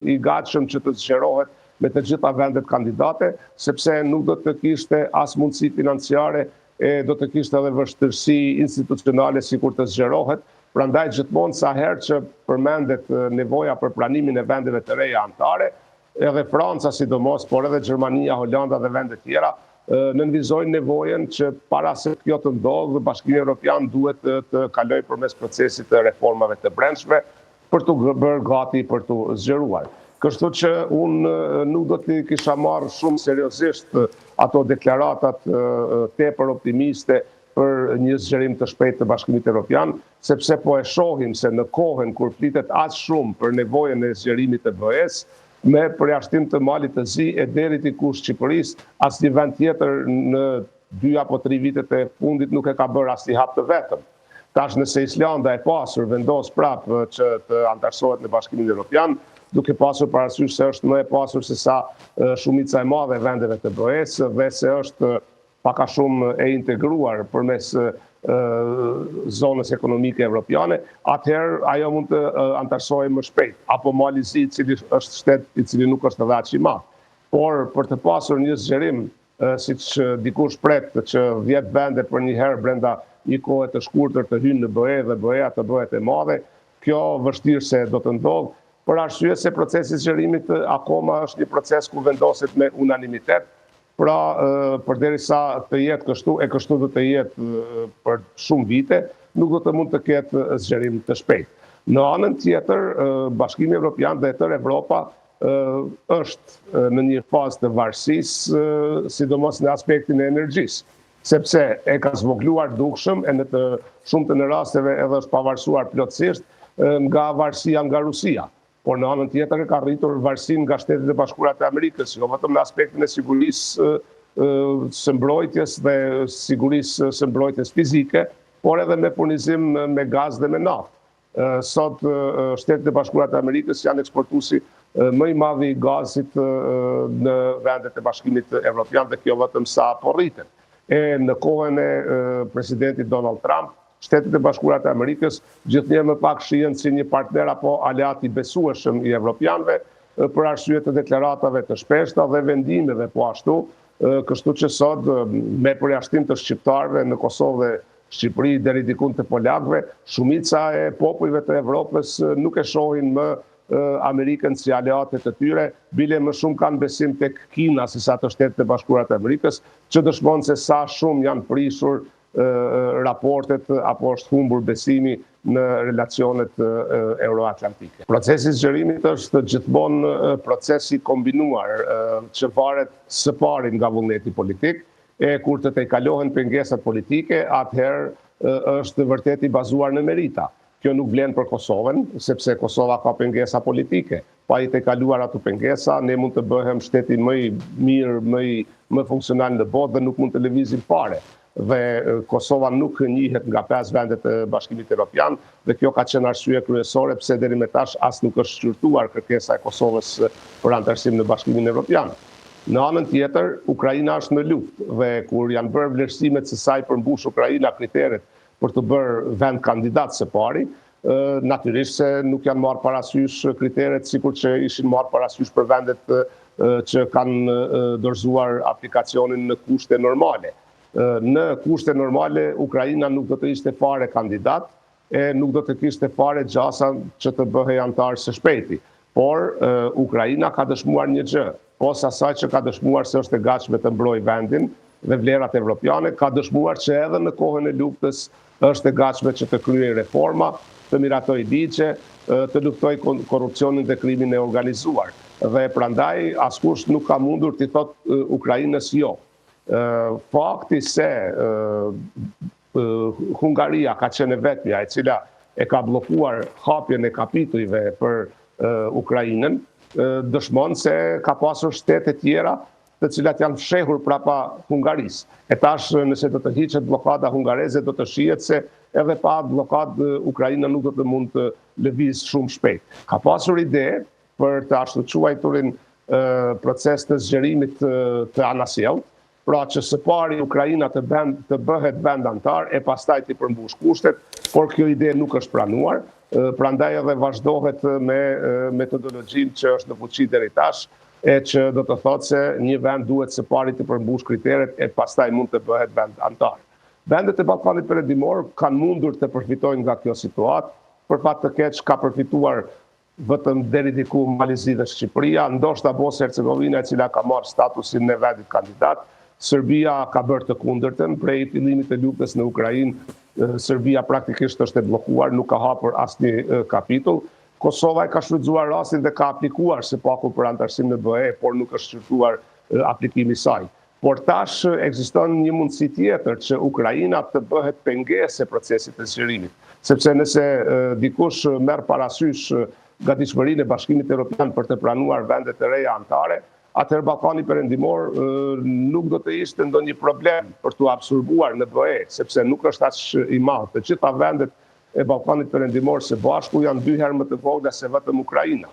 i gatshëm që të zgjerohet me të gjitha vendet kandidate, sepse nuk do të kishte as mundësi financiare e do të kishte edhe vështirësi institucionale sikur të zgjerohet. Prandaj gjithmonë sa herë që përmendet nevoja për pranimin e vendeve të reja anëtare, edhe Franca sidomos, por edhe Gjermania, Holanda dhe vende tjera, nënvizojnë nevojën që para se kjo të ndodhë, Bashkimi Evropian duhet të kalojë përmes procesit të reformave të brendshme për të bërë gati për të zgjeruar. Kështu që unë nuk do të kisha marrë shumë seriozisht ato deklaratat tepër optimiste për një zgjerim të shpejtë të Bashkimit Evropian, sepse po e shohim se në kohën kur flitet aq shumë për nevojën e zgjerimit të BE-s, me përjashtim të Malit të Zi e deri diku Shqipërisë, asnjë vend tjetër në 2 apo 3 vitet e fundit nuk e ka bërë asnjë hap të vetëm. Tash nëse Islanda e pasur vendos prapë që të antarësohet në Bashkimin Evropian, duke pasur parasysh se është më e pasur se sa shumica e madhe e vendeve të BE-s dhe se është pak a shumë e integruar përmes zonës ekonomike evropiane, atëherë ajo mund të antarësohej më shpejt, apo Mali i Zi, i cili është shtet i cili nuk është edhe aq i madh. Por për të pasur një zgjerim, siç dikush pret që 10 vende për një herë brenda një kohe të shkurtër të hyjnë në BE dhe BE-a të bëhet e madhe, kjo vështirë se do të ndodhë, për arsye se procesi i zgjerimit akoma është një proces ku vendoset me unanimitet. Pra, përderisa të jetë kështu, e kështu do të jetë për shumë vite, nuk do të mund të ketë zgjerim të shpejtë. Në anën tjetër, Bashkimi Evropian dhe tërë Evropa është në një fazë të varësisë, sidomos në aspektin e energjisë, sepse e ka zvogluar dukshëm e në të shumë të në rasteve edhe është pavarësuar plotësisht nga varësia nga Rusia. Por në anën tjetër e ka rritur varësinë nga Shtetet e Bashkuara të Amerikës, jo vetëm në aspektin e sigurisë së mbrojtjes dhe sigurisë së mbrojtjes fizike, por edhe me furnizim me gaz dhe me naftë. Sot Shtetet e Bashkuara të Amerikës janë eksportuesi më i madh i gazit në vendet e Bashkimit Evropian dhe kjo vetëm sa po rritet. E në kohën e presidentit Donald Trump, Shtetet e Bashkuara të Amerikës gjithnjë më pak shihen si një partner apo aleat i besueshëm i evropianëve për arsye të deklaratave të shpeshta dhe vendimeve po ashtu, kështu që sot me përjashtim të shqiptarëve në Kosovë dhe Shqipëri deri diku të polakëve, shumica e popujve të Evropës nuk e shohin më Amerikën si aleate të tyre, bile më shumë kanë besim tek Kina se sa të Shtetet e Bashkuara të Amerikës, që dëshmon se sa shumë janë prishur raportet apo është humbur besimi në relacionet euroatlantike. Procesi i zgjerimit është gjithmonë procesi kombinuar që varet së pari nga vullneti politik, e kur të tejkalohen pengesat politike, atëherë është vërtet i bazuar në merita. Kjo nuk vlen për Kosovën, sepse Kosova ka pengesa politike. Pa i tejkaluar ato pengesa, ne mund të bëhem shteti më i mirë, më funksional në botë dhe nuk mund të lëvizim fare. Dhe Kosova nuk njihet nga 5 vendet e Bashkimit Evropian dhe kjo ka qenë arsye kryesore pse deri më tash as nuk është shqyrtuar kërkesa e Kosovës për antarësim në Bashkimin Evropian. Në anën tjetër, Ukraina është në luftë dhe kur janë bërë vlerësimet se sa i përmbush Ukraina kriteret për të bërë vend kandidat së pari, natyrisht se nuk janë marrë parasysh kriteret sikur që ishin marrë parasysh për vendet që kanë dorëzuar aplikacionin në kushte normale. Në kushte normale, Ukraina nuk do të ishte fare kandidat e nuk do të kishte fare gjasa që të bëhej antar së shpejti. Por Ukraina ka dëshmuar një gjë, posa asaj që ka dëshmuar se është e gatshme të mbrojë vendin dhe vlerat evropiane, ka dëshmuar që edhe në kohën e luftës është e gatshme që të kryej reforma, të miratoj ligje, të luftoj korrupsionin dhe krimin e organizuar. Dhe prandaj askush nuk ka mundur t'i thotë Ukrainës jo. Fakti se Hungaria ka qenë vetmja e cila e ka bllokuar hapjen e kapitujve për Ukrainën, dëshmon se ka pasur shtete tjera të cilat janë fshehur prapa Hungarisë. E tash nëse do të hiqet bllokada hungareze do të shihet se edhe pa bllokadë Ukraina nuk do të mund të lëvizë shumë shpejt. Ka pasur ide për të ashtu quajturin proces të zgjerimit të anasjellt, pra që së pari Ukraina të bëhet vend antar e pastaj të përmbush kushtet, por kjo ide nuk është pranuar prandaj edhe vazhdohet me metodologjinë që është në fuqi deri tash, e që do të thotë se një vend duhet së pari të përmbush kriteret e pastaj mund të bëhet vend antar. Vendet e Ballkanit Perëndimor kanë mundur të përfitojnë nga kjo situatë, për fat të keq ka përfituar vetëm deri diku Malizi dhe Shqipëria, ndoshta Bosnjë-Hercegovina, e cila ka marrë statusin në vendit kandidat. Serbia ka bërë të kundërtën, prej fillimit të luftës në Ukrainë, Serbia praktikisht është e bllokuar, nuk ka hapur asnjë kapitull. Kosova e ka shfrytzuar rastin dhe ka aplikuar së paku për antarësim në BE, por nuk është shqyrtuar aplikimi i saj. Por tash ekziston një mundësi tjetër që Ukraina të bëhet pengesë e procesit të zgjerimit, sepse nëse dikush merr parasysh gatishmërinë e Bashkimit Evropian për të pranuar vende të reja anëtare, atëherë Ballkani Perëndimor nuk do të ishte ndonjë problem për t'u absorbuar në BE, sepse nuk është aq i madh. Të gjitha vendet e Ballkanit Perëndimor së bashku janë 2 herë më të vogla se vetëm Ukraina.